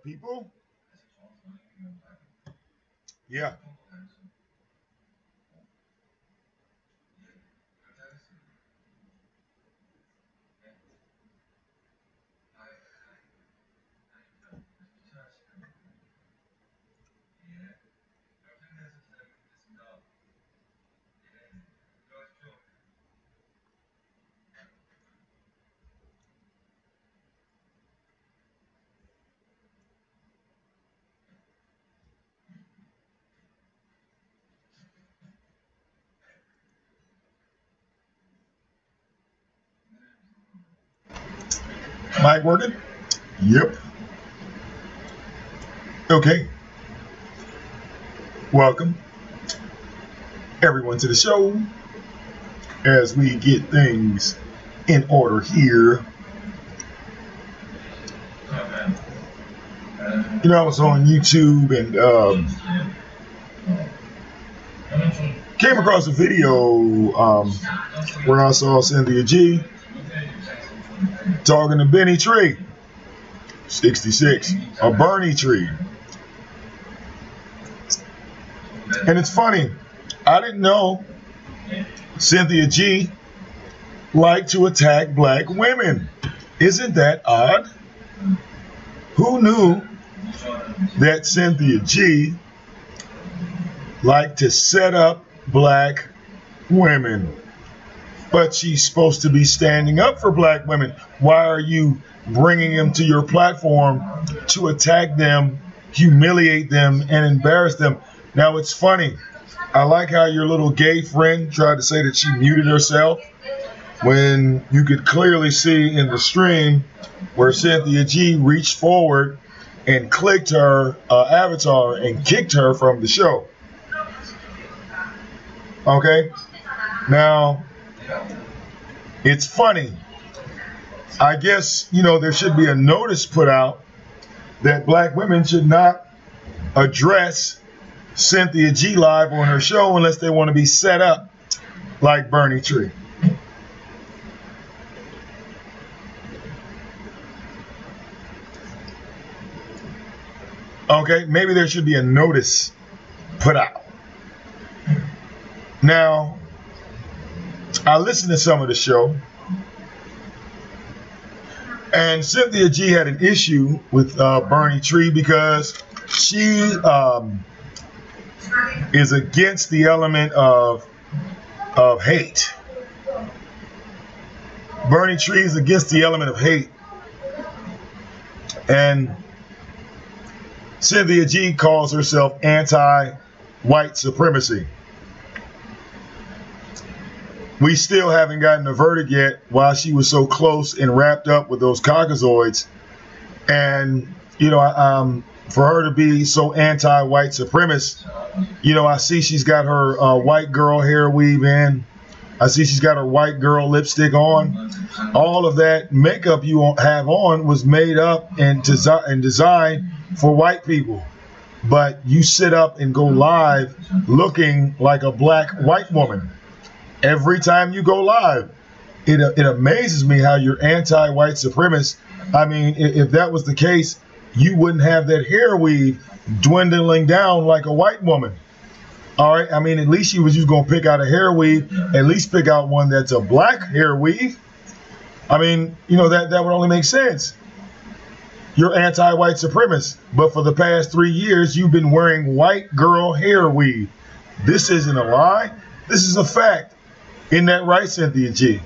people? Yeah. Mic working? Yep. Okay. Welcome everyone to the show as we get things in order here. You know, I was on YouTube and came across a video where I saw Cynthia G talking to BernyTree66 or BernyTree. And it's funny, I didn't know Cynthia G liked to attack black women. Isn't that odd? Who knew that Cynthia G liked to set up black women? But she's supposed to be standing up for black women. Why are you bringing them to your platform to attack them, humiliate them, and embarrass them? Now, it's funny. I like how your little gay friend tried to say that she muted herself when you could clearly see in the stream where Cynthia G reached forward and clicked her avatar and kicked her from the show. Okay? Now, it's funny. I guess, you know, there should be a notice put out that black women should not address Cynthia G live on her show unless they want to be set up like BernyTree. Okay, maybe there should be a notice put out. Now, I listened to some of the show, and Cynthia G had an issue with BernyTree because she is against the element of hate. BernyTree is against the element of hate, and Cynthia G calls herself anti-white supremacy. We still haven't gotten a verdict yet why she was so close and wrapped up with those caucasoids. And, you know, for her to be so anti-white supremacist, you know, I see she's got her white girl hair weave in. I see she's got her white girl lipstick on. All of that makeup you have on was made up and designed for white people. But you sit up and go live looking like a black white woman. Every time you go live, it amazes me how you're anti-white supremacist. I mean, if that was the case, you wouldn't have that hair weave dwindling down like a white woman. All right, I mean, at least you was just going to pick out a hair weave, at least pick out one that's a black hair weave. I mean, you know, that would only make sense. You're anti-white supremacist, but for the past 3 years, you've been wearing white girl hair weave. This isn't a lie. This is a fact. Isn't that right, Cynthia G?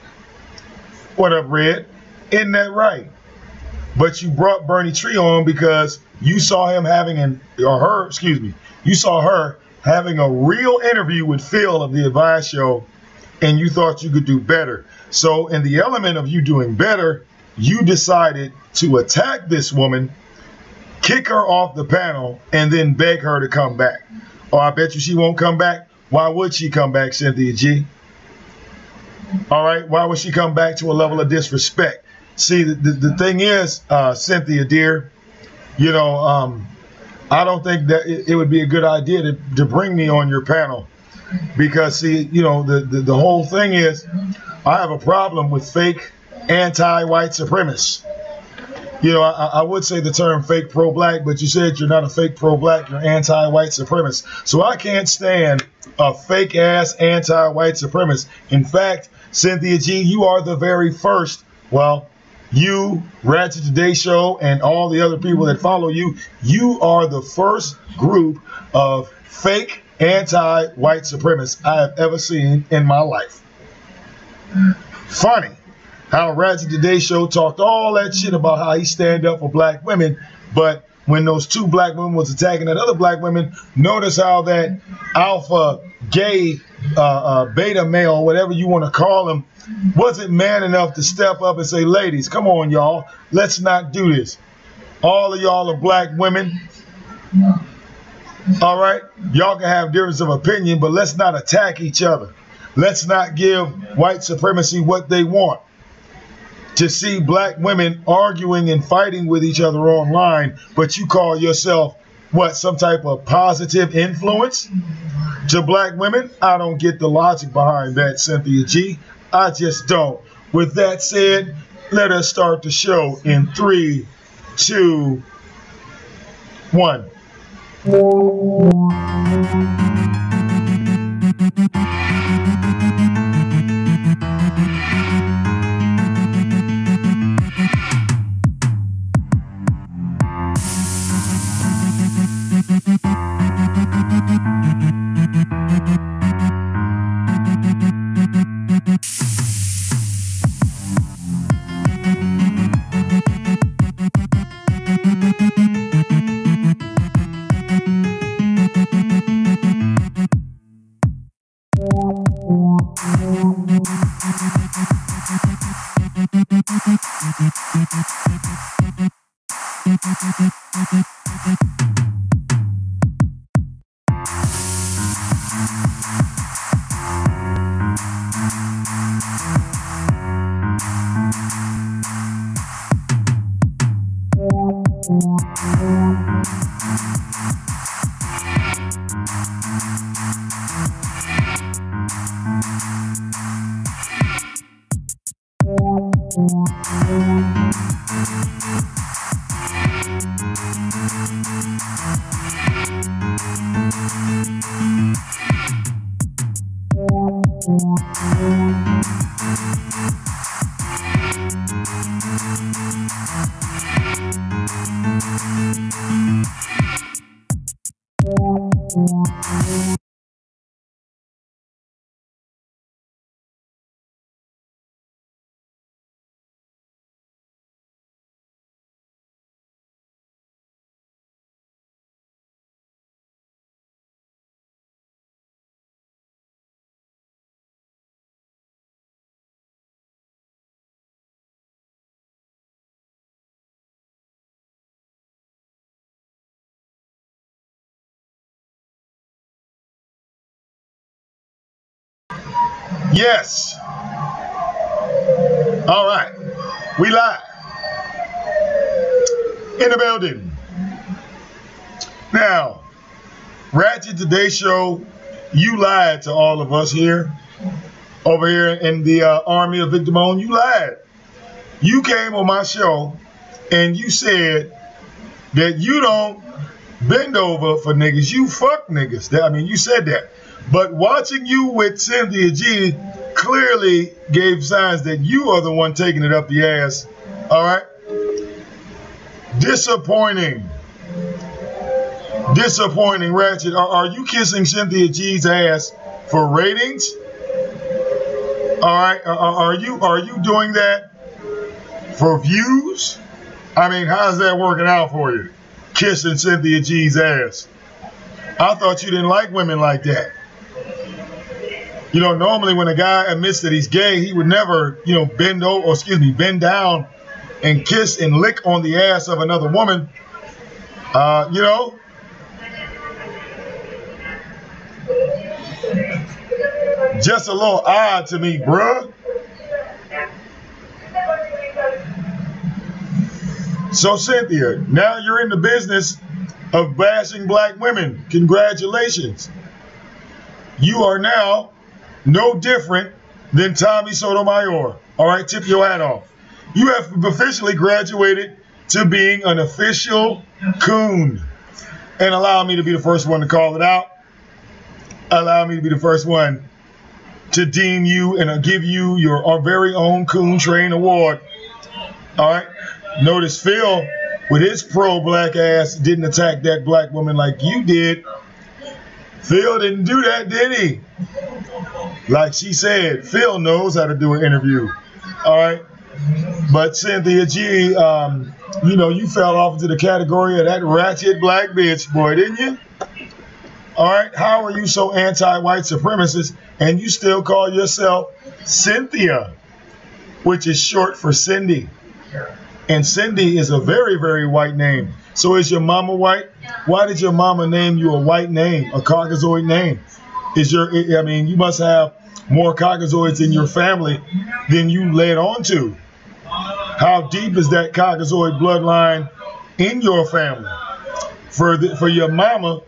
What up, Red? Isn't that right? But you brought BernyTree on because you saw him having you saw her having a real interview with Phil of the Advice Show, and you thought you could do better. So in the element of you doing better, you decided to attack this woman, kick her off the panel, and then beg her to come back. Oh, I bet you she won't come back. Why would she come back, Cynthia G? All right, why would she come back to a level of disrespect? See, the thing is, Cynthia, dear, you know, I don't think that it would be a good idea to bring me on your panel because, see, you know, the whole thing is I have a problem with fake anti-white supremacists. you know, I would say the term fake pro-black, but you said you're not a fake pro-black, you're anti-white supremacist. So I can't stand a fake-ass anti-white supremacist. In fact, Cynthia G, you are the very first, well, you, Ratchet Today Show, and all the other people that follow you, you are the first group of fake anti-white supremacists I have ever seen in my life. Funny how Ratchet Today Show talked all that shit about how he stand up for black women, but when those two black women was attacking that other black women, notice how that alpha gay beta male, whatever you want to call him, wasn't man enough to step up and say, ladies, come on, y'all, let's not do this. All of y'all are black women. All right, y'all can have difference of opinion, but let's not attack each other. Let's not give white supremacy what they want. To see black women arguing and fighting with each other online, but you call yourself, what, some type of positive influence to black women? I don't get the logic behind that, Cynthia G. I just don't. With that said, let us start the show in 3, 2, 1. Yes. All right. We live in the building. Now, Ratchet Today Show, you lied to all of us here, over here in the army of VicDamoane. You lied. You came on my show and you said that you don't bend over for niggas. You fuck niggas. I mean, you said that. But watching you with Cynthia G clearly gave signs that you are the one taking it up the ass. All right? Disappointing. Disappointing, Ratchet. Are you kissing Cynthia G's ass for ratings? All right? Are you doing that for views? I mean, how's that working out for you? Kissing Cynthia G's ass. I thought you didn't like women like that. You know, normally when a guy admits that he's gay, he would never, you know, bend down and kiss and lick on the ass of another woman. You know, just a little odd to me, bruh. So Cynthia, now you're in the business of bashing black women. Congratulations. You are now no different than Tommy Sotomayor. All right, tip your hat off. You have officially graduated to being an official coon. And allow me to be the first one to call it out. Allow me to be the first one to deem you and give you your very own Coon Train Award. All right. Notice Phil, with his pro-black ass, didn't attack that black woman like you did. Phil didn't do that, did he? Like she said, Phil knows how to do an interview. All right. But Cynthia G, you know, you fell off into the category of that ratchet black bitch, boy, didn't you? All right. How are you so anti-white supremacist and you still call yourself Cynthia, which is short for Cindy? And Cindy is a very, very white name. So is your mama white? Why did your mama name you a white name, a Caucasoid name? I mean, you must have more Caucasoids in your family than you led on to. How deep is that Caucasoid bloodline in your family for your mama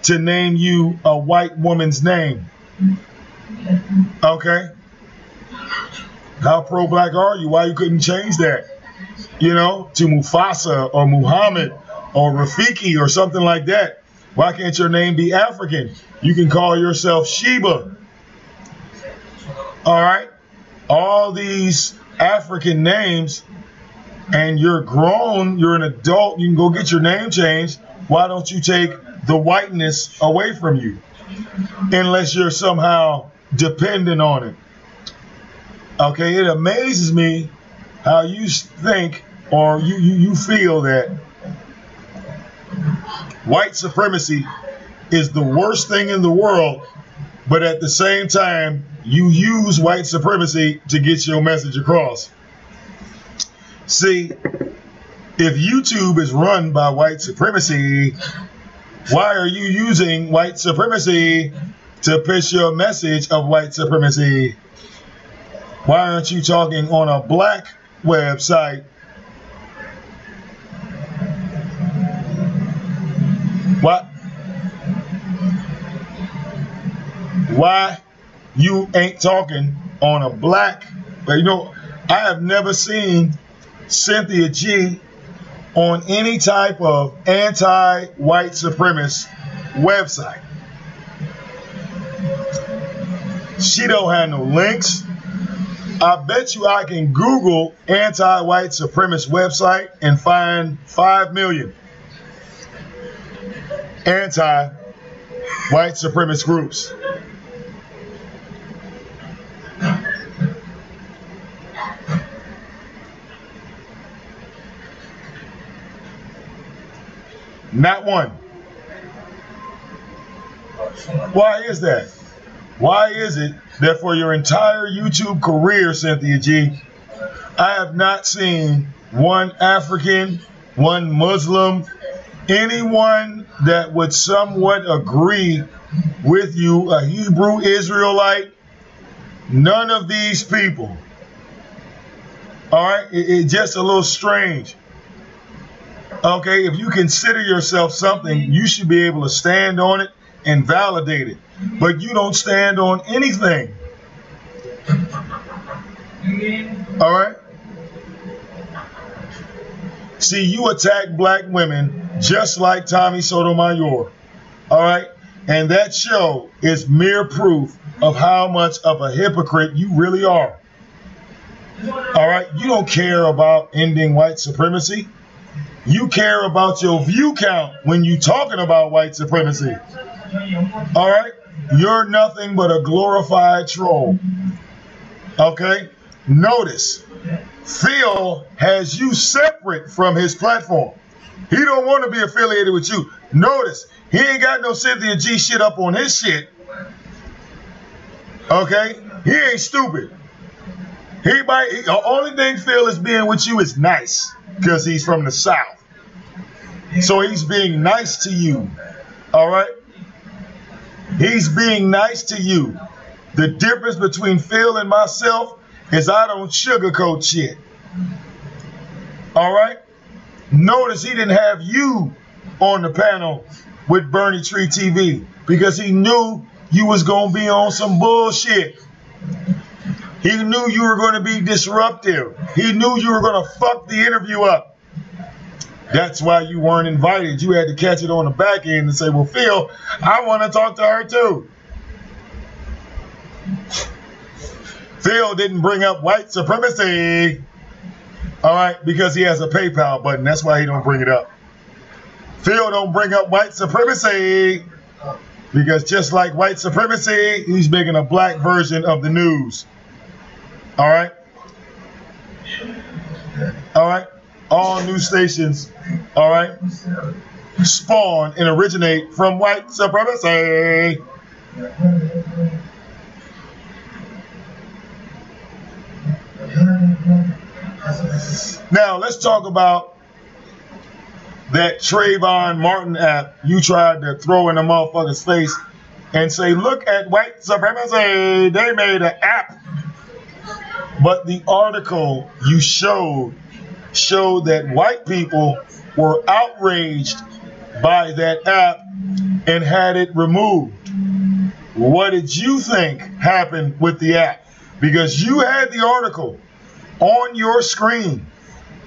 to name you a white woman's name? Okay. How pro-black are you? Why you couldn't change that? You know, to Mufasa or Muhammad or Rafiki or something like that. Why can't your name be African? You can call yourself Sheba. All right. All these African names, and you're grown, you're an adult, you can go get your name changed. Why don't you take the whiteness away from you? Unless you're somehow dependent on it. Okay, it amazes me how you think or you feel that white supremacy is the worst thing in the world, but at the same time, you use white supremacy to get your message across. See, if YouTube is run by white supremacy, why are you using white supremacy to push your message of white supremacy? Why aren't you talking on a black website? What? Why you ain't talking on a black? You know, I have never seen Cynthia G on any type of anti-white supremacist website. She don't have no links. I bet you I can Google anti-white supremacist website and find 5 million anti-white supremacist groups. Not one. Why is that? Why is it that for your entire YouTube career, Cynthia G, I have not seen one African, one Muslim, anyone that would somewhat agree with you, a Hebrew Israelite, none of these people. All right, it's just a little strange. Okay, if you consider yourself something, you should be able to stand on it and validate it. But you don't stand on anything. All right? See, you attack black women just like Tommy Sotomayor. All right? And that show is mere proof of how much of a hypocrite you really are. All right? You don't care about ending white supremacy. You care about your view count when you're talking about white supremacy. All right? You're nothing but a glorified troll. Okay? Notice, Phil has you separate from his platform. He don't want to be affiliated with you. Notice, he ain't got no Cynthia G shit up on his shit. Okay? He ain't stupid. The only thing Phil is being with you is nice because he's from the South. So he's being nice to you. All right? He's being nice to you. The difference between Phil and myself is I don't sugarcoat shit. All right? Notice he didn't have you on the panel with BernyTree TV because he knew you was going to be on some bullshit. He knew you were going to be disruptive. He knew you were going to fuck the interview up. That's why you weren't invited. You had to catch it on the back end and say, well, Phil, I want to talk to her too. Phil didn't bring up white supremacy. All right, because he has a PayPal button. That's why he don't bring it up. Phil don't bring up white supremacy because just like white supremacy, he's making a black version of the news. All right? All right? All news stations, all right, spawn and originate from white supremacy. Now, let's talk about that Trayvon Martin app you tried to throw in a motherfucker's face and say, look at white supremacy. They made an app. But the article you showed that white people were outraged by that app and had it removed. What did you think happened with the app? Because you had the article on your screen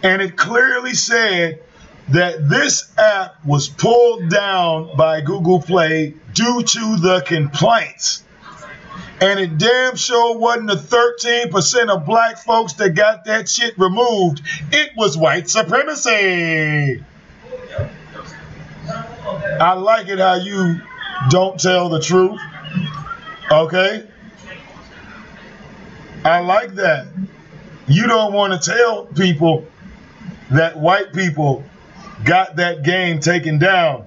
and it clearly said that this app was pulled down by Google Play due to the complaints. And it damn sure wasn't the 13% of black folks that got that shit removed. It was white supremacy. I like it how you don't tell the truth. Okay? I like that. You don't want to tell people that white people got that game taken down.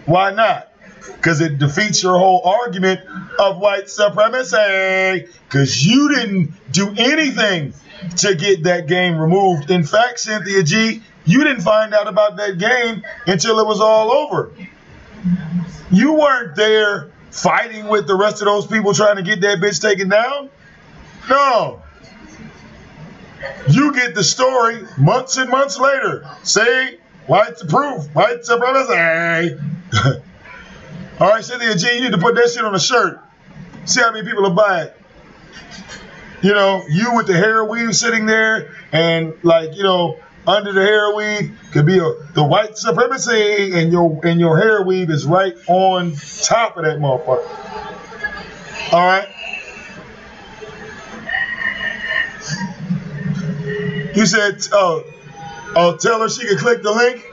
Why not? Because it defeats your whole argument of white supremacy. Because you didn't do anything to get that game removed. In fact, Cynthia G, you didn't find out about that game until it was all over. You weren't there fighting with the rest of those people trying to get that bitch taken down. No. You get the story months and months later. Say, white proof, white supremacy. All right, Cynthia G, you need to put that shit on a shirt. See how many people will buy it. You know, you with the hair weave sitting there and like, you know, under the hair weave could be the white supremacy and your hair weave is right on top of that motherfucker. All right. You said, oh, tell her she can click the link.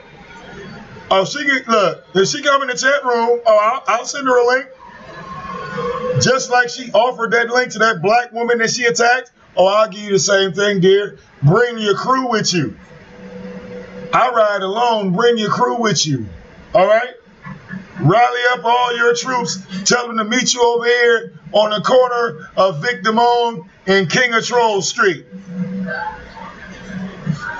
Oh, she can, look, if she come in the chat room, I'll send her a link. Just like she offered that link to that black woman that she attacked. Oh, I'll give you the same thing, dear. Bring your crew with you. I ride alone, bring your crew with you. All right? Rally up all your troops. Tell them to meet you over here on the corner of VicDamoane and King of Trolls Street.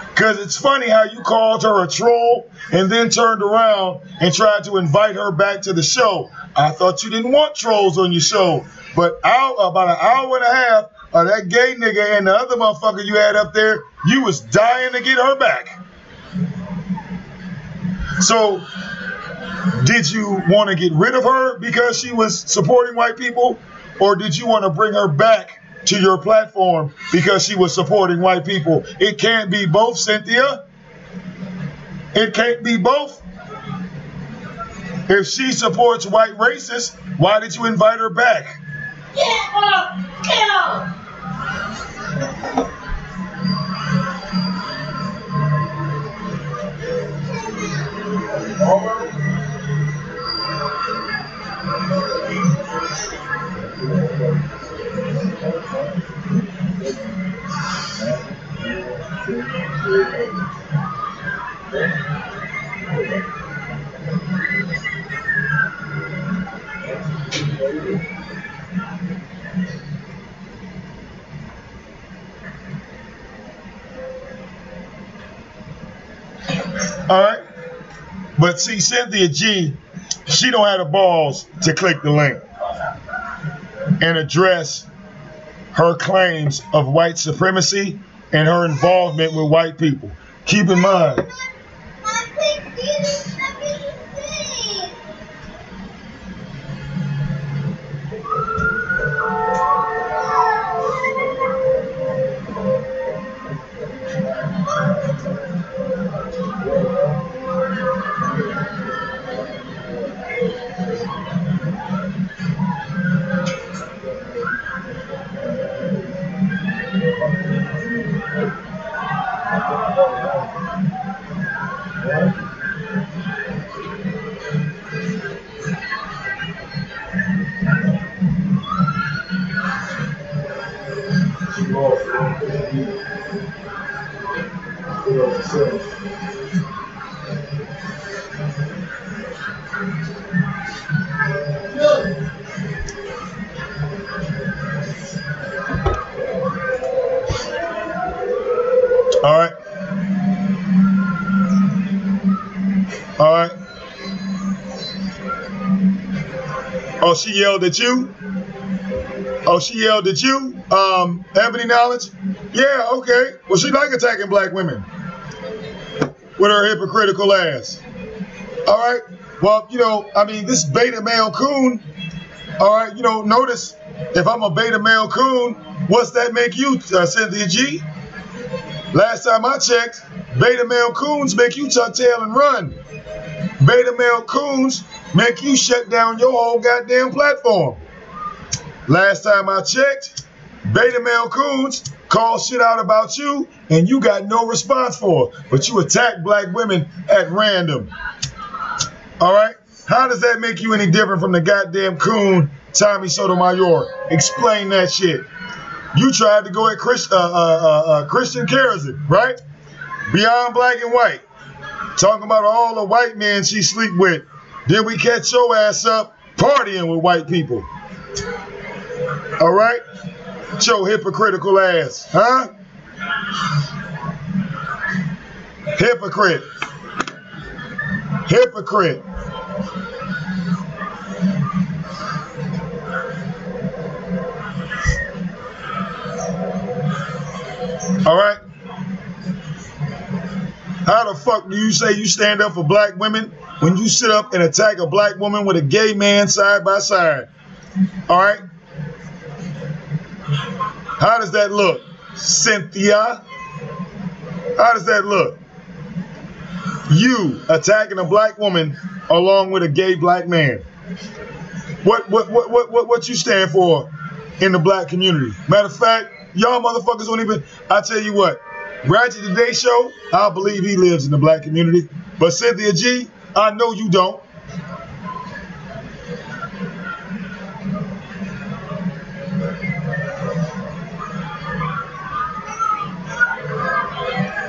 Because it's funny how you called her a troll and then turned around and tried to invite her back to the show. I thought you didn't want trolls on your show. But about an hour and a half of that gay nigga and the other motherfucker you had up there, you was dying to get her back. So, did you want to get rid of her because she was supporting white people? Or did you want to bring her back to your platform because she was supporting white people? It can't be both, Cynthia. It can't be both. If she supports white racists, why did you invite her back? Get up! Get up! All right. But see, Cynthia G, she don't have the balls to click the link and address her claims of white supremacy and her involvement with white people. Keep in mind, All right. All right. Oh, she yelled at you? Oh, she yelled at you? Ebony Knowledge? Yeah, okay. Well, she like attacking black women with her hypocritical ass. All right. Well, you know, I mean, this beta male coon, all right, you know, notice if I'm a beta male coon, what's that make you, Cynthia G? Last time I checked, beta male coons make you tuck tail and run. Beta male coons make you shut down your whole goddamn platform. Last time I checked, beta male coons call shit out about you and you got no response for it, but you attack black women at random. All right? How does that make you any different from the goddamn coon Tommy Sotomayor? Explain that shit. You tried to go at Christian Kerosene, right? Beyond Black and White. Talking about all the white men she sleep with. Then we catch your ass up partying with white people. All right? Your hypocritical ass, huh? Hypocrite. Hypocrite. All right? How the fuck do you say you stand up for black women when you sit up and attack a black woman with a gay man side by side? All right? How does that look, Cynthia? How does that look? You attacking a black woman along with a gay black man. What you stand for in the black community? Matter of fact, y'all motherfuckers don't even, I tell you what, Ratchet Today Show, I believe he lives in the black community. But Cynthia G, I know you don't.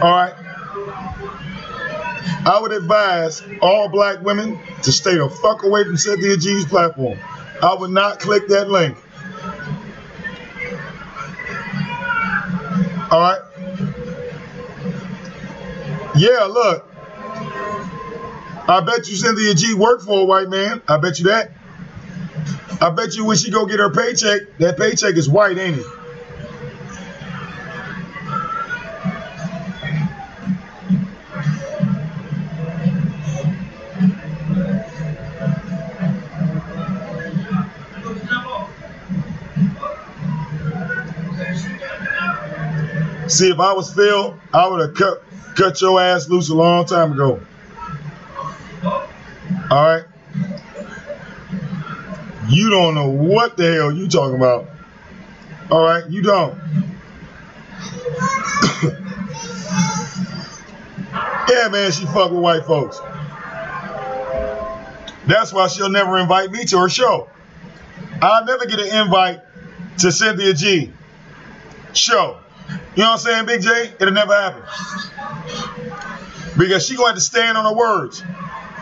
All right. I would advise all black women to stay the fuck away from Cynthia G's platform. I would not click that link. All right. Yeah, look. I bet you Cynthia G worked for a white man. I bet you that. I bet you when she go get her paycheck, that paycheck is white, ain't it? See, if I was Phil, I would have cut your ass loose a long time ago. All right? You don't know what the hell you talking about. All right? You don't. Yeah, man, she fuck with white folks. That's why she'll never invite me to her show. I'll never get an invite to Cynthia G show. You know what I'm saying, Big J? It'll never happen. Because she going to stand on her words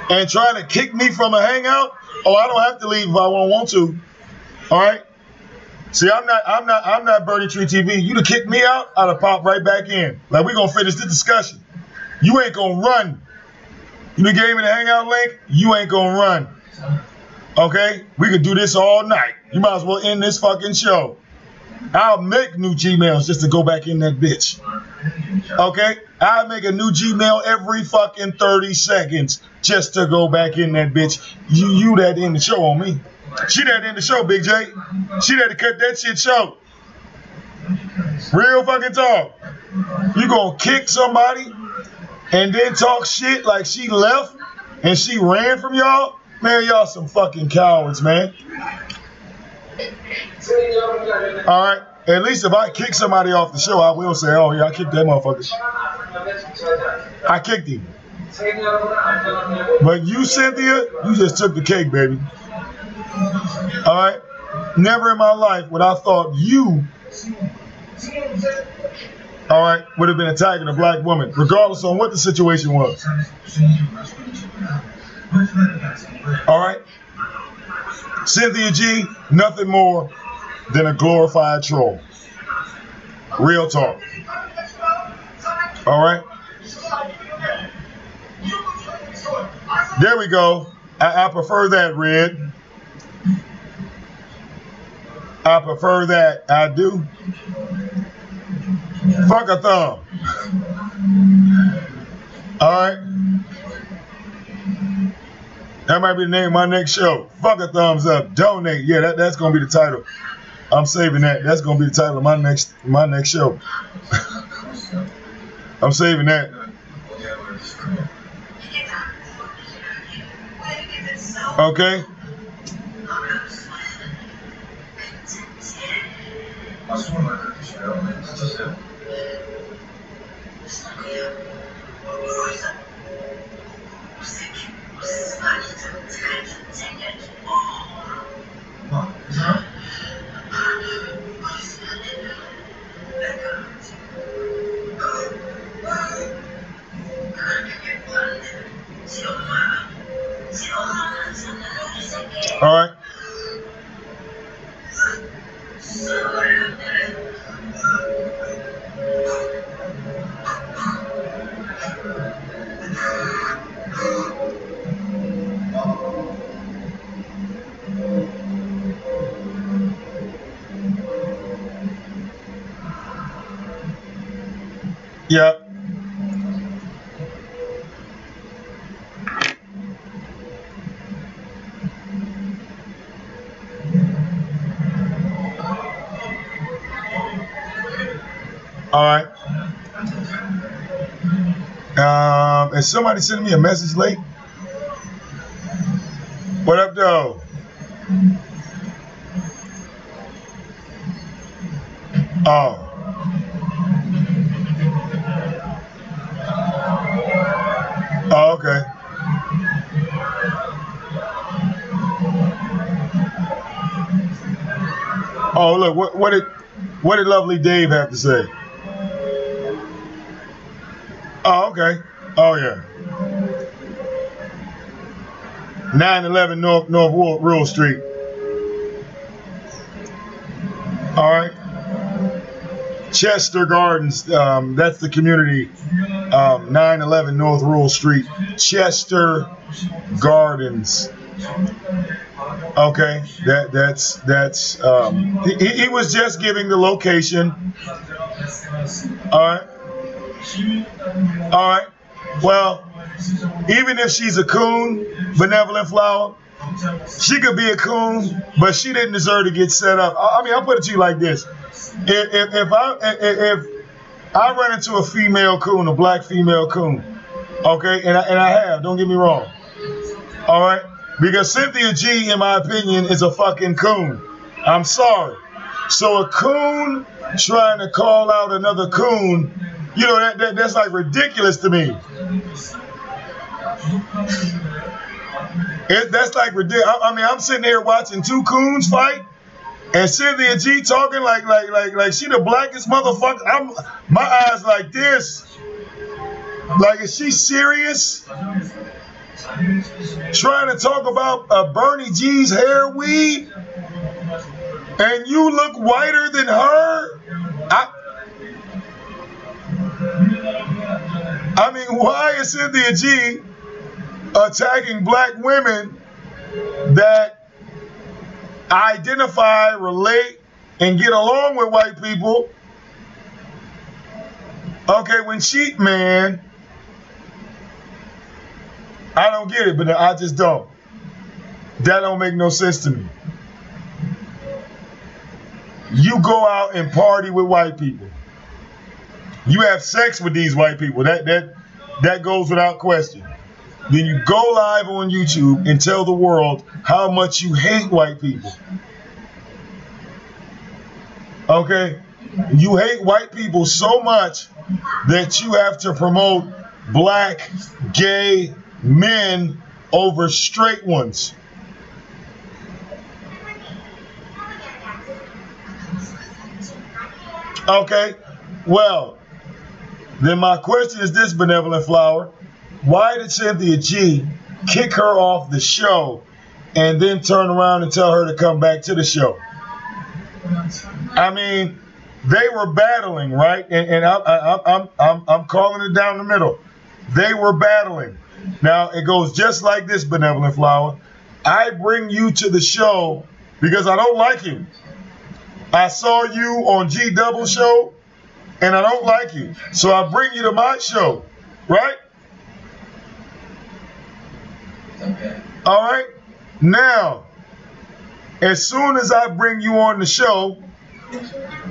and try to kick me from a hangout. Oh, I don't have to leave if I don't want to. All right? See, I'm not BernyTree TV. You to kick me out, I'd have popped right back in. Like, we're gonna finish the discussion. You ain't gonna run. You done gave me the hangout link, you ain't gonna run. Okay? We could do this all night. You might as well end this fucking show. I'll make new Gmails just to go back in that bitch. Okay? I'll make a new Gmail every fucking 30 seconds just to go back in that bitch. You that in the show on me. She that in the show, Big J. She that to cut that shit short. Real fucking talk. You gonna kick somebody and then talk shit like she left and she ran from y'all? Man, y'all some fucking cowards, man. All right. At least if I kick somebody off the show, I will say, oh, yeah, I kicked that motherfucker. I kicked him. But you, Cynthia, you just took the cake, baby. All right? Never in my life would I thought you, all right, would have been attacking a black woman, regardless on what the situation was. All right? Cynthia G, nothing more than a glorified troll. Real talk. All right? There we go. I prefer that, Red. I prefer that. I do. Fuck a thumb. All right? That might be the name of my next show. Fuck a thumbs up. Donate. Yeah, that's going to be the title. I'm saving that. That's going to be the title of my next show. I'm saving that. Okay. All right. Yep. All right. Is somebody sending me a message late? What up, though? Oh. Oh, okay. Oh, look, what did Lovely Dave have to say? Oh, okay. Oh, yeah. 911 North Rural Street. All right. Chester Gardens, that's the community. 911 North Rural Street. Chester Gardens. Okay, that's he was just giving the location. All right. All right. Well, even if she's a coon, Benevolent Flower, she could be a coon, but she didn't deserve to get set up. I mean, I'll put it to you like this: if I run into a female coon, a black female coon, okay, and I have, don't get me wrong, all right, because Cynthia G, in my opinion, is a fucking coon. I'm sorry. So a coon trying to call out another coon, you know, that's like ridiculous to me. That's like ridiculous. I mean, I'm sitting here watching two coons fight, and Cynthia G talking like she the blackest motherfucker. My eyes like this. Like, is she serious? Trying to talk about Bernie G's hair weed, and you look whiter than her? I mean, why is Cynthia G attacking black women that identify, relate, and get along with white people? Okay, when she, man, I don't get it, but I just don't. That don't make no sense to me. You go out and party with white people. You have sex with these white people. That goes without question. Then you go live on YouTube and tell the world how much you hate white people. Okay? You hate white people so much that you have to promote black, gay men over straight ones. Okay, well, then my question is this, Benevolent Flower. Why did Cynthia G kick her off the show and then turn around and tell her to come back to the show? I mean, they were battling, right? And I'm calling it down the middle. They were battling. Now, it goes just like this, Benevolent Flower. I bring you to the show because I don't like you. I saw you on G Double show, and I don't like you. So I bring you to my show, right? Okay. All right? Now, as soon as I bring you on the show,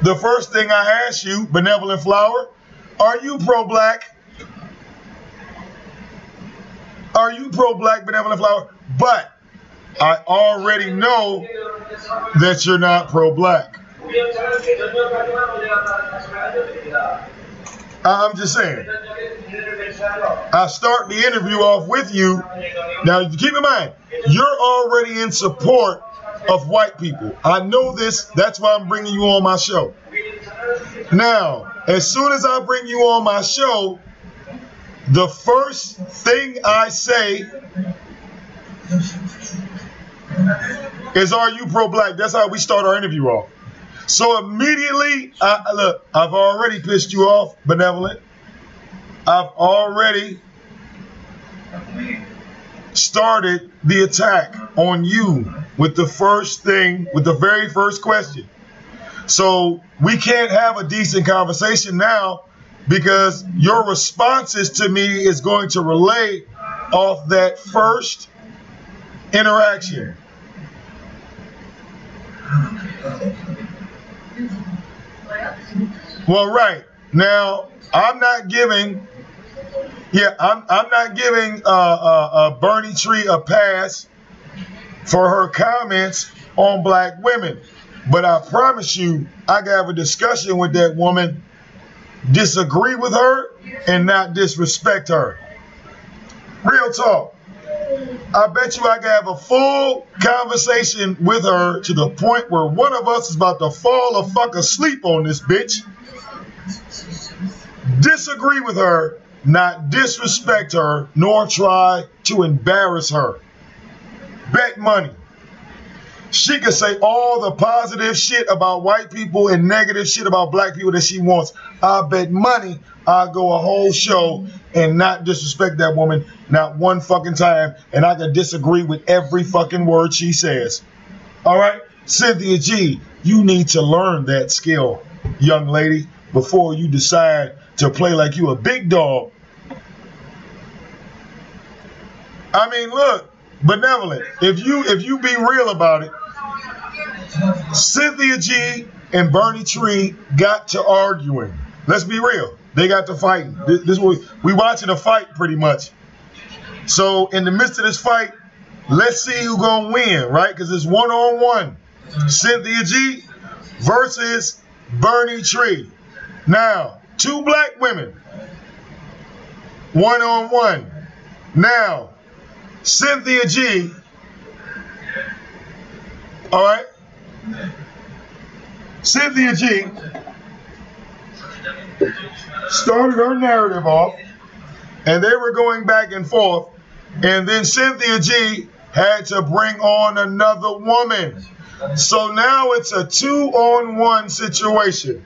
the first thing I ask you, Benevolent Flower, are you pro-black? Are you pro-black, Benevolent Flower? But I already know that you're not pro-black. I'm just saying. I start the interview off with you. Now, keep in mind, you're already in support of white people. I know this. That's why I'm bringing you on my show. Now, as soon as I bring you on my show, the first thing I say is, are you pro-black? That's how we start our interview off. So immediately, look, I've already pissed you off, Benevolent. I've already started the attack on you with the first thing, with the very first question. So we can't have a decent conversation now because your responses to me is going to relay off that first interaction. Well, right now, I'm not giving BernyTree a pass for her comments on black women. But I promise you, I can have a discussion with that woman, disagree with her, and not disrespect her. Real talk. I bet you I can have a full conversation with her to the point where one of us is about to fall the fuck asleep on this bitch. Disagree with her, not disrespect her, nor try to embarrass her. Bet money. She can say all the positive shit about white people and negative shit about black people that she wants. I bet money I'll go a whole show and not disrespect that woman not one fucking time, and I can disagree with every fucking word she says. All right? Cynthia G, you need to learn that skill, young lady, before you decide to play like you a big dog. I mean, look, Benevolent, if you be real about it, Cynthia G and BernyTree got to arguing. Let's be real. They got to fighting. This we watching a fight pretty much. So in the midst of this fight, let's see who's gonna win, right? Because it's one-on-one. Cynthia G versus BernyTree. Now, two black women. One-on-one. Now, Cynthia G, all right? Cynthia G started her narrative off, and they were going back and forth, and then Cynthia G had to bring on another woman. So now it's a 2-on-1 situation.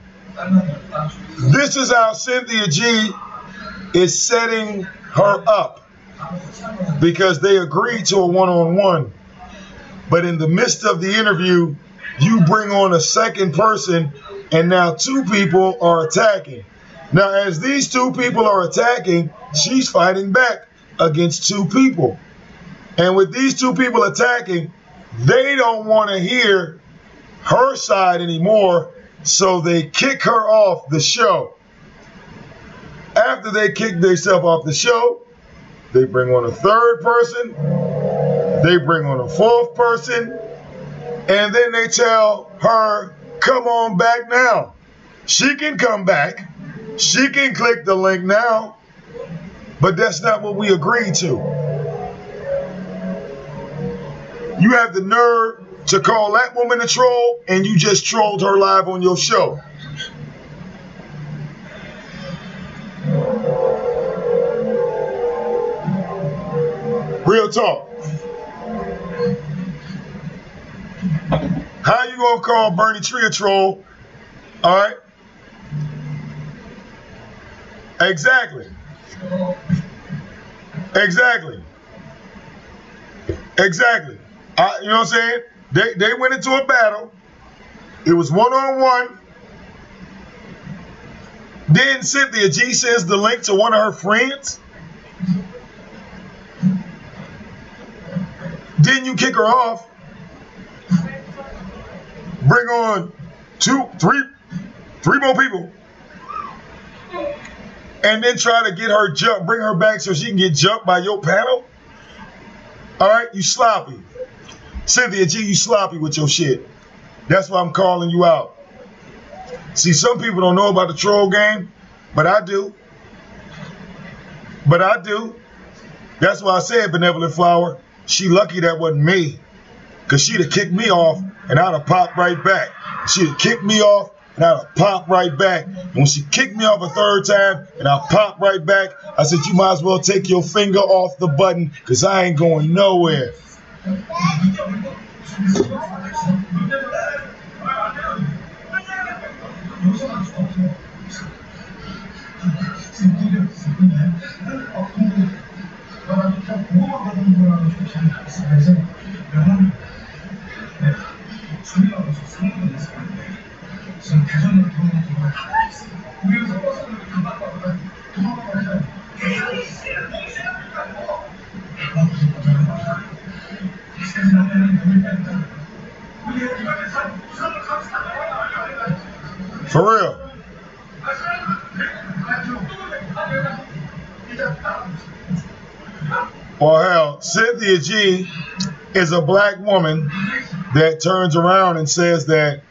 This is how Cynthia G is setting her up, because they agreed to a 1-on-1. But in the midst of the interview, you bring on a second person, and now two people are attacking. Now, as these two people are attacking, she's fighting back against two people. And with these two people attacking, they don't want to hear her side anymore, so they kick her off the show. After they kick themselves off the show, they bring on a third person, they bring on a fourth person, and then they tell her, come on back now. She can come back. She can click the link now, but that's not what we agreed to. You have the nerve to call that woman a troll, and you just trolled her live on your show. Real talk. How you gonna call Bernie Tree a troll? All right. Exactly. Exactly. Exactly. You know what I'm saying? They went into a battle. It was one-on-one. Then Cynthia G sends the link to one of her friends. Then you kick her off. Bring on three more people. And then try to get her jumped, bring her back so she can get jumped by your panel. All right, you sloppy. Cynthia G, you sloppy with your shit. That's why I'm calling you out. See, some people don't know about the troll game, but I do. But I do. That's why I said, Benevolent Flower, she lucky that wasn't me. Because she'd have kicked me off and I'd have popped right back. She'd have kicked me off and I'd have popped right back. And when she kicked me off a third time and I popped right back, I said, you might as well take your finger off the button because I ain't going nowhere. For real. Well, hell, Cynthia G is a black woman that turns around and says that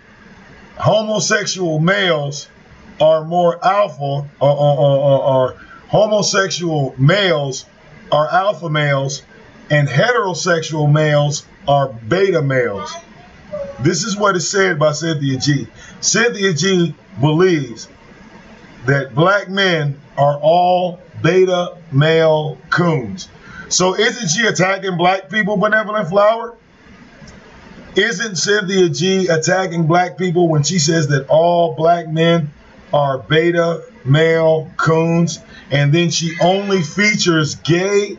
homosexual males are more alpha, or homosexual males are alpha males, and heterosexual males are beta males. This is what is said by Cynthia G. Cynthia G believes that black men are all beta male coons. So isn't she attacking black people, Benevolent Flower? Isn't Cynthia G attacking black people when she says that all black men are beta male coons, and then she only features gay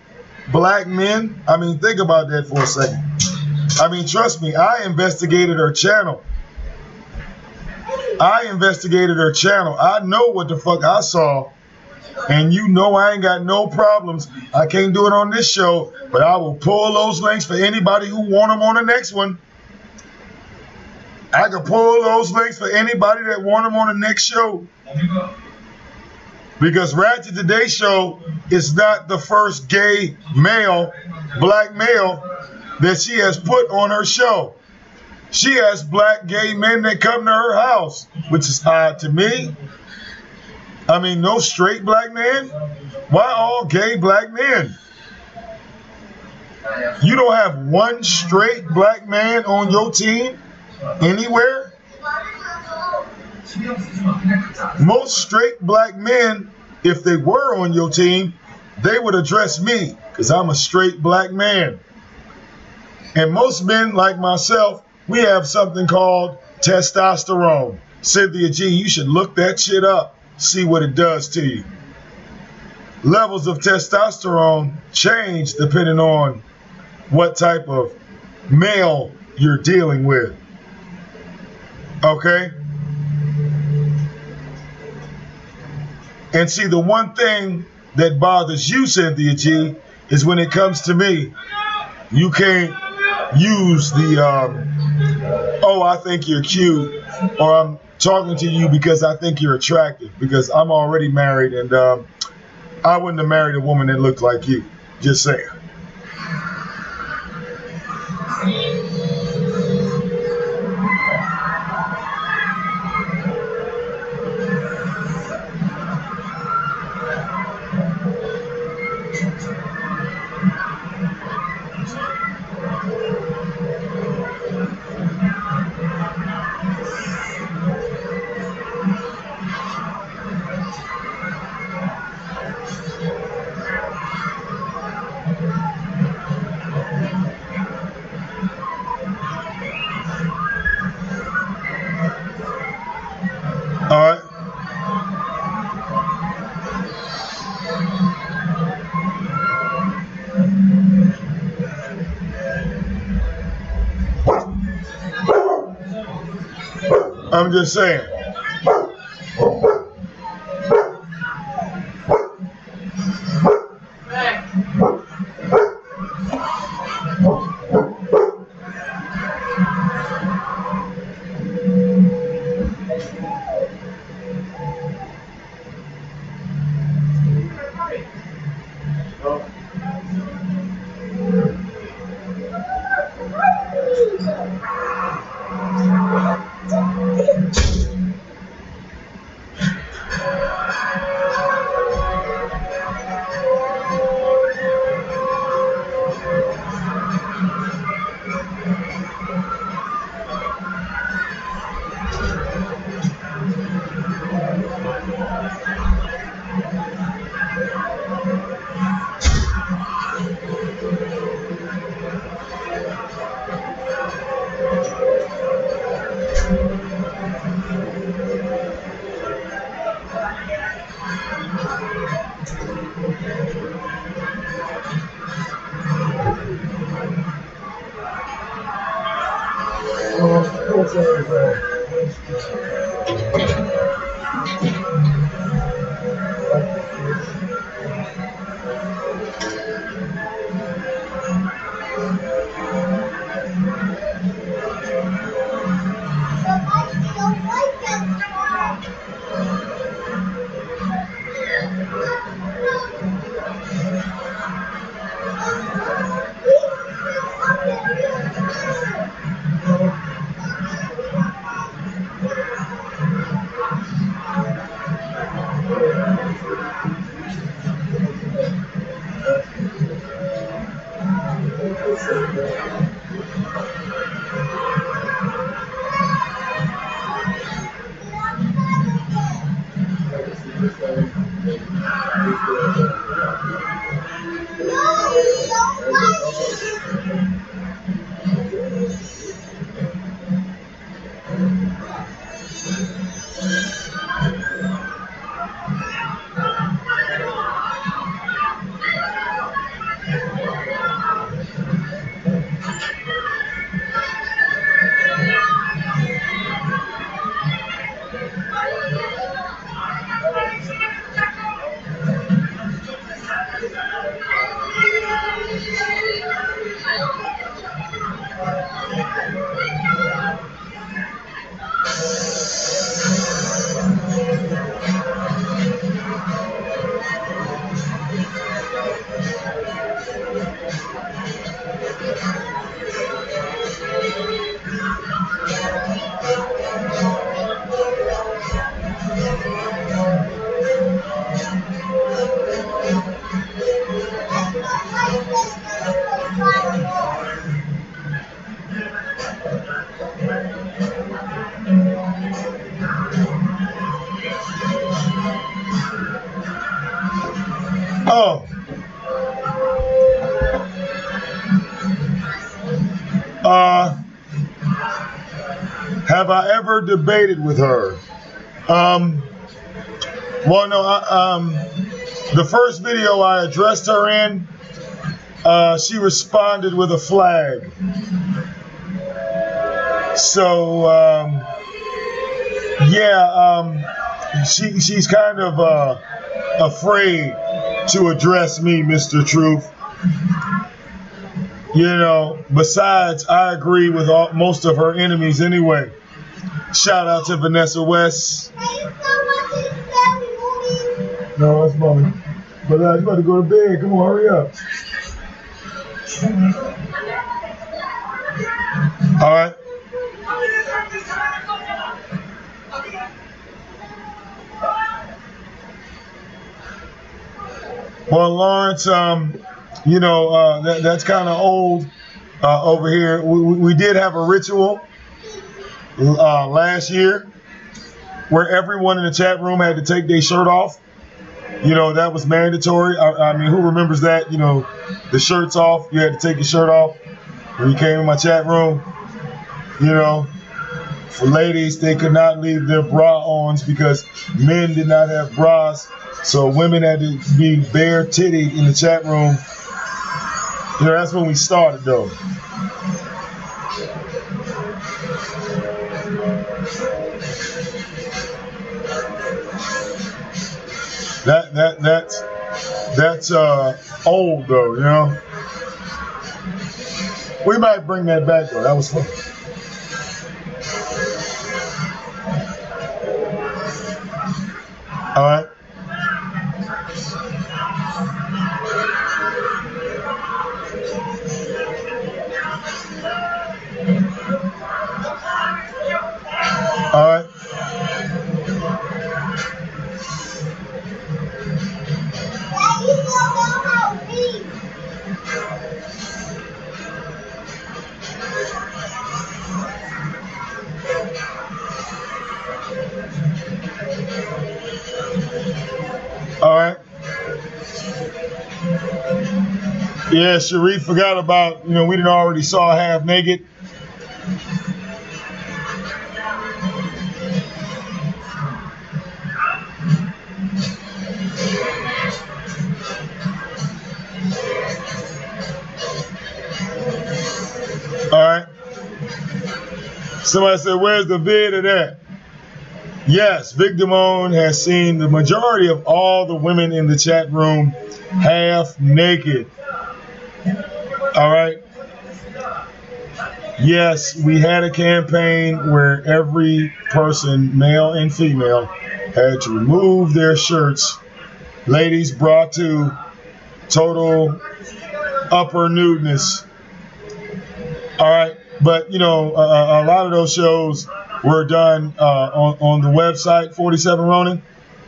black men? I mean, think about that for a second. I mean, trust me, I investigated her channel. I know what the fuck I saw. And you know I ain't got no problems. I can't do it on this show, but I will pull those links for anybody who want them on the next one. I can pull those links for anybody that want them on the next show. Because Ratchet Today's show is not the first gay male, black male, that she has put on her show. She has black gay men that come to her house, which is odd to me. I mean, no straight black men? Why all gay black men? You don't have one straight black man on your team anywhere? Most straight black men, if they were on your team, they would address me because I'm a straight black man. And most men like myself, we have something called testosterone. Cynthia G, you should look that shit up. See what it does to you. Levels of testosterone change depending on what type of male you're dealing with. Okay? And see, the one thing that bothers you, Cynthia G, is when it comes to me, you can't use the, oh, I think you're cute, or I'm talking to you because I think you're attractive, because I'm already married and I wouldn't have married a woman that looked like you. Just saying. I'm just saying. Oh. Have I ever debated with her? Well, no. The first video I addressed her in, she responded with a flag. So, yeah, she's kind of afraid to address me, Mr. Truth. You know, besides, I agree with most of her enemies anyway. Shout out to Vanessa West. No, that's mommy. But you about to go to bed. Come on, hurry up. All right. Well, Lawrence, you know, that's kind of old over here. We did have a ritual last year where everyone in the chat room had to take their shirt off. You know, that was mandatory. I mean, who remembers that? You know, the shirt's off. You had to take your shirt off when you came in my chat room. You know, for ladies, they could not leave their bra on because men did not have bras. So women had to be bare titty in the chat room. You know, that's when we started, though. That's old though, you know. We might bring that back though. That was fun. All right. All right. All right. Yeah, Sharif forgot about, you know, we didn't already saw half naked. All right. Somebody said, where's the vid of that? Yes, VicDamoane has seen the majority of all the women in the chat room half naked. All right. Yes, we had a campaign where every person, male and female, had to remove their shirts. Ladies brought to total upper nudeness. All right. But, you know, a lot of those shows were done on the website, 47 Ronin.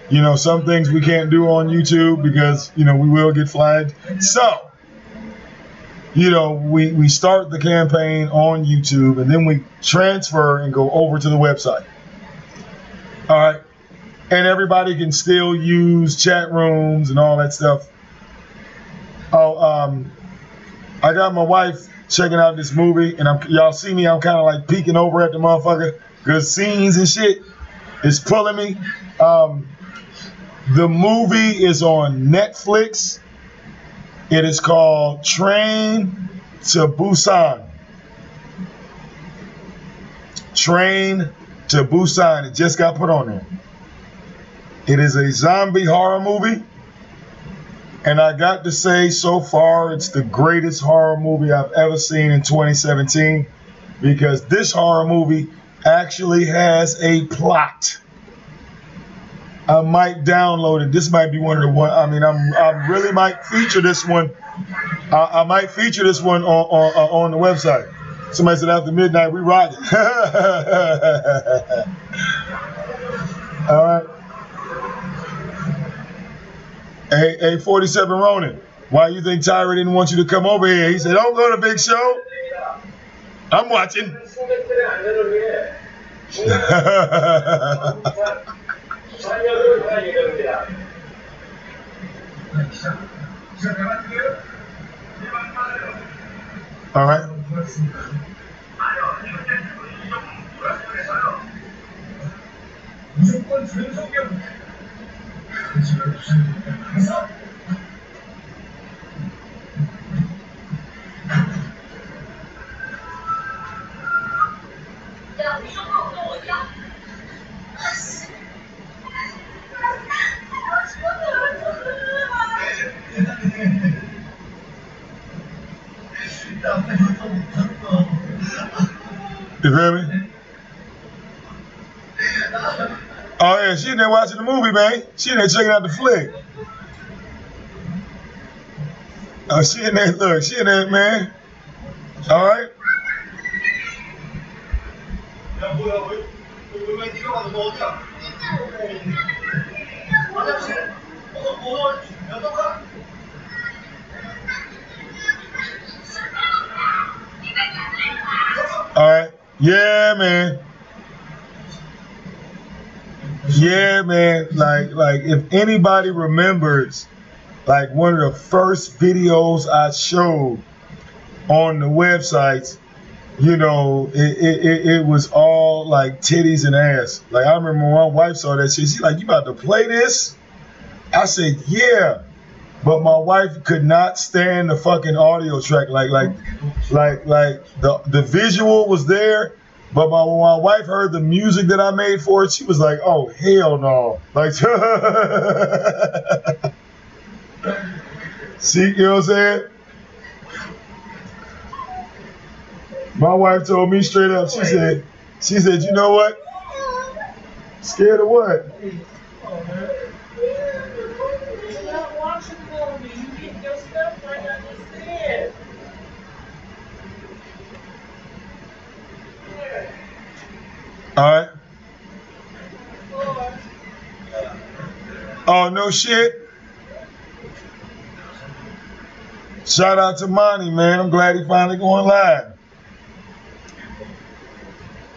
You know, some things we can't do on YouTube because, you know, we will get flagged. So, you know, we start the campaign on YouTube and then we transfer and go over to the website. All right. And everybody can still use chat rooms and all that stuff. Oh, I got my wife checking out this movie, and y'all see me, I'm kind of like peeking over at the motherfucker because scenes and shit is pulling me. The movie is on Netflix. It is called Train to Busan. Train to Busan. It just got put on there. It is a zombie horror movie. And I got to say, so far, it's the greatest horror movie I've ever seen in 2017 because this horror movie actually has a plot. I might download it. This might be one of the one. I mean, I really might feature this one. I might feature this one on the website. Somebody said after midnight we rock it. All right. Hey, 47 Ronin, why you think Tyra didn't want you to come over here? He said, don't go to Big Show. I'm watching. All right. You feel me? Oh yeah, she in there watching the movie, man. She in there checking out the flick. Oh, she in there, look, she in there, man. All right. All right. Yeah, man. Yeah, man. Like if anybody remembers, like one of the first videos I showed on the websites, you know, it was all like titties and ass. Like I remember when my wife saw that shit, she's like, "You about to play this?" I said, "Yeah." But my wife could not stand the fucking audio track. Like the visual was there, But when my wife heard the music that I made for it, she was like, "Oh hell no!" Like, see, you know what I'm saying? My wife told me straight up. She said, "You know what? Scared of what?" All right. Oh, no shit. Shout out to Monty, man. I'm glad he finally going live.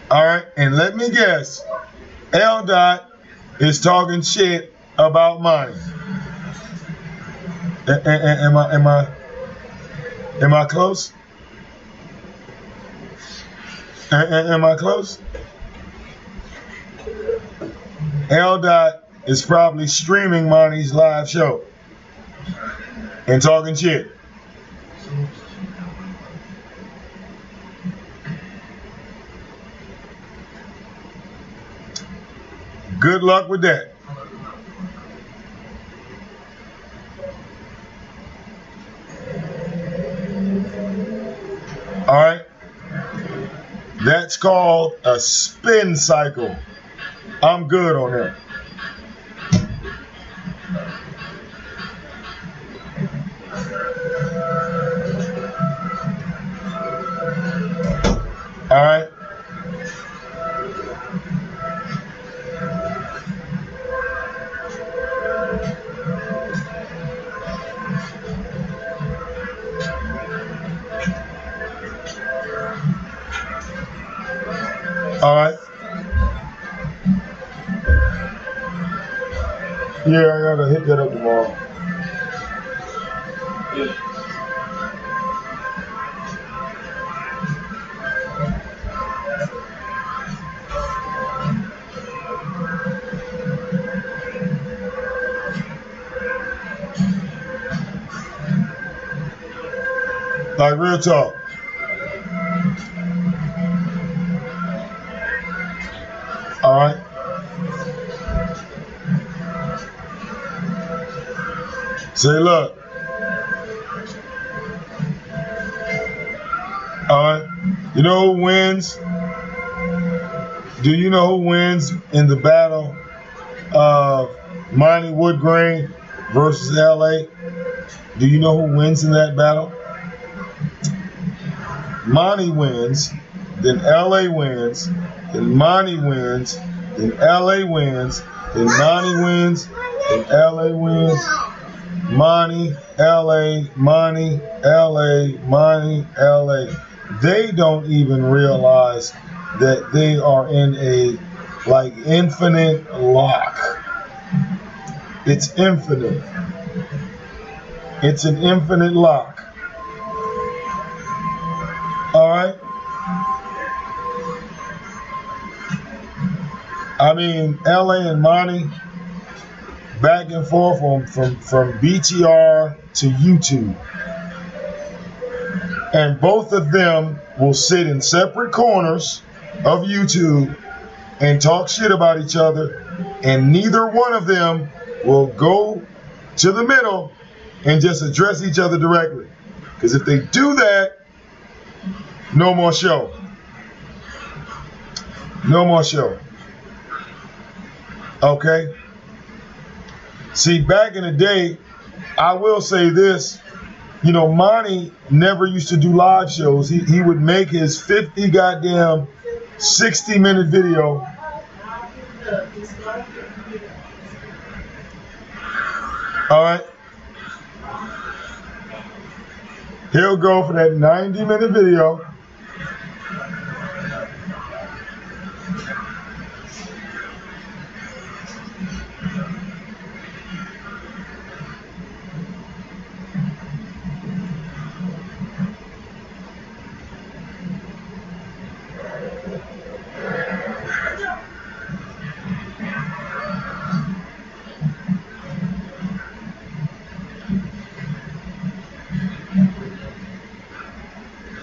All right. And let me guess. L. Dot is talking shit about Monty. Am I close? Am I close? L. Dot is probably streaming Monty's live show and talking shit. Good luck with that. All right. That's called a spin cycle. I'm good on that. All right. All right. Yeah, I gotta hit that up tomorrow. Like real talk. All right. Say, look. All right. You know who wins? Do you know who wins in the battle of Monty Woodgrain versus LA? Do you know who wins in that battle? Monty wins, then LA wins, then Monty wins, then LA wins, then Monty wins, then LA wins. Monty, LA, Monty, LA, Monty, LA. They don't even realize that they are in a like infinite lock. It's infinite. It's an infinite lock. All right. I mean, LA and Monty back and forth from BTR to YouTube. And both of them will sit in separate corners of YouTube and talk shit about each other. And neither one of them will go to the middle and just address each other directly. Because if they do that, no more show. No more show. Okay? See, back in the day, I will say this, you know, Monty never used to do live shows. He would make his 50 goddamn 60-minute video. All right. He'll go for that 90-minute video.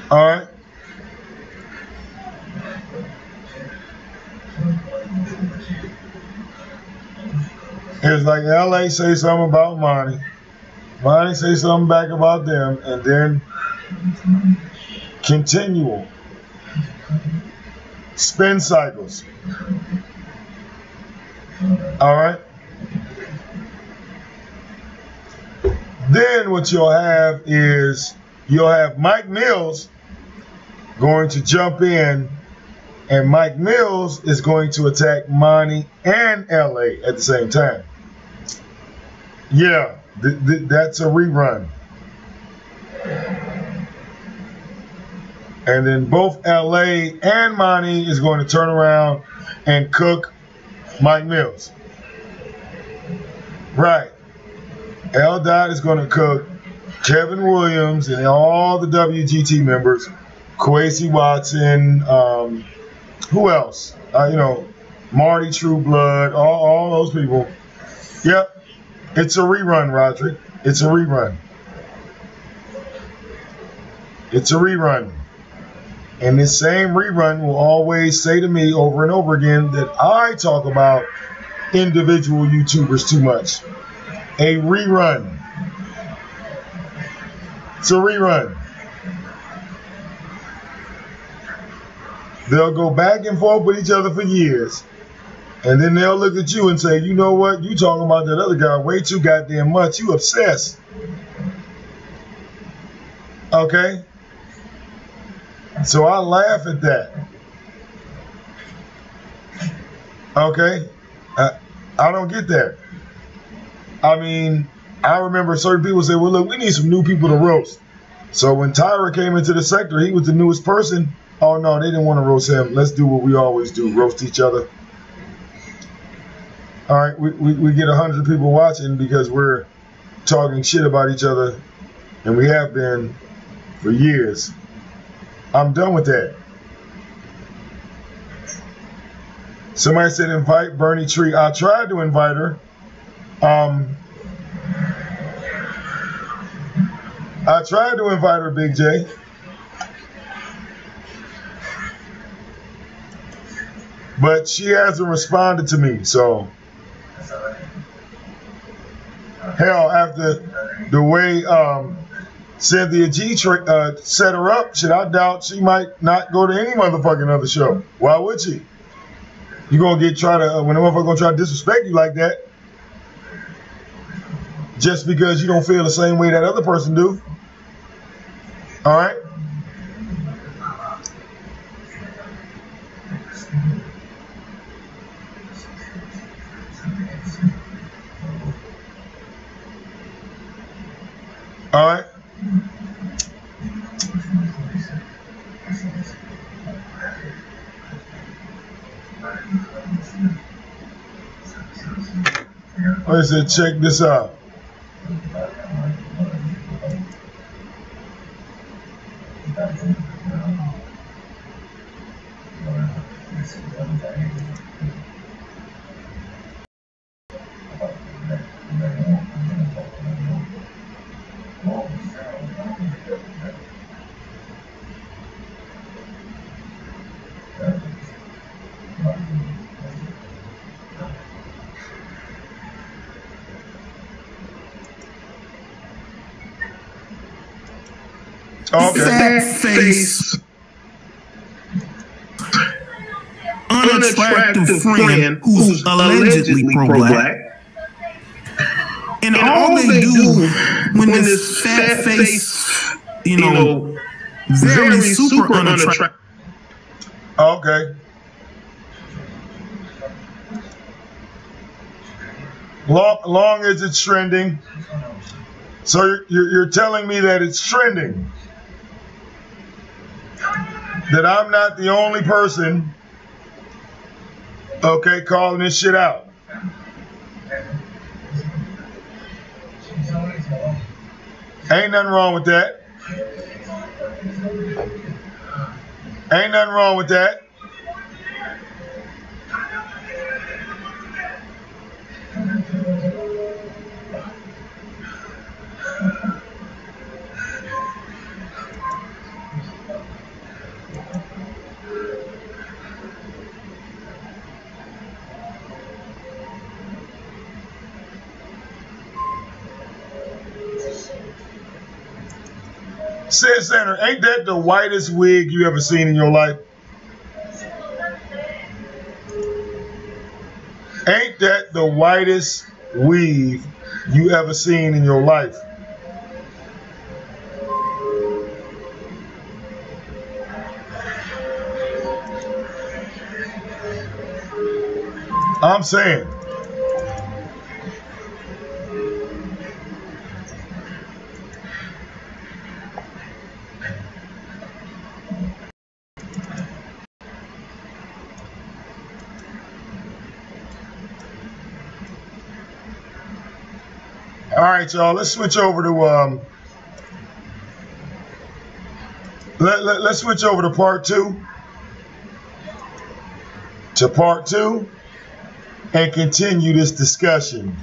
All right. It's like LA say something about Monty. Monty say something back about them, and then continual spin cycles. All right. Then what you'll have is you'll have Mike Mills going to jump in, and Mike Mills is going to attack Monty and LA at the same time. Yeah, that's a rerun. And then both LA and Monty is going to turn around and cook Mike Mills. Right. L. Dot is going to cook Kevin Williams and all the WGT members, Kwesi Watson, who else? Marty Trueblood, all those people. Yep. It's a rerun, Roderick. It's a rerun. It's a rerun. And this same rerun will always say to me over and over again that I talk about individual YouTubers too much. A rerun. It's a rerun. They'll go back and forth with each other for years. And then they'll look at you and say, you know what? You talking about that other guy way too goddamn much. You obsessed. Okay? So I laugh at that. Okay? I don't get that. I mean, I remember certain people say, well, look, we need some new people to roast. So when Tyra came into the sector, he was the newest person. Oh, no, they didn't want to roast him. Let's do what we always do, roast each other. All right, we get 100 people watching because we're talking shit about each other, and we have been for years. I'm done with that. Somebody said invite Bernie Tree. I tried to invite her. I tried to invite her, Big J. But she hasn't responded to me, so. Hell, after the way Cynthia G set her up, shit, I doubt she might not go to any motherfucking other show. Why would she? You gonna when a motherfucker gonna try to disrespect you like that, just because you don't feel the same way that other person do. All right? All right. I said, check this out. Fat face, unattractive friend who's allegedly pro-black. And all they do when this fat face, very super unattractive. Okay. Long as it's trending. So you're telling me that it's trending. That I'm not the only person, okay, calling this shit out. Ain't nothing wrong with that. Ain't nothing wrong with that. Says Center, ain't that the whitest wig you ever seen in your life? Ain't that the whitest weave you ever seen in your life? I'm saying. All right, y'all. Let's switch over to let's switch over to part two. To part two, and continue this discussion.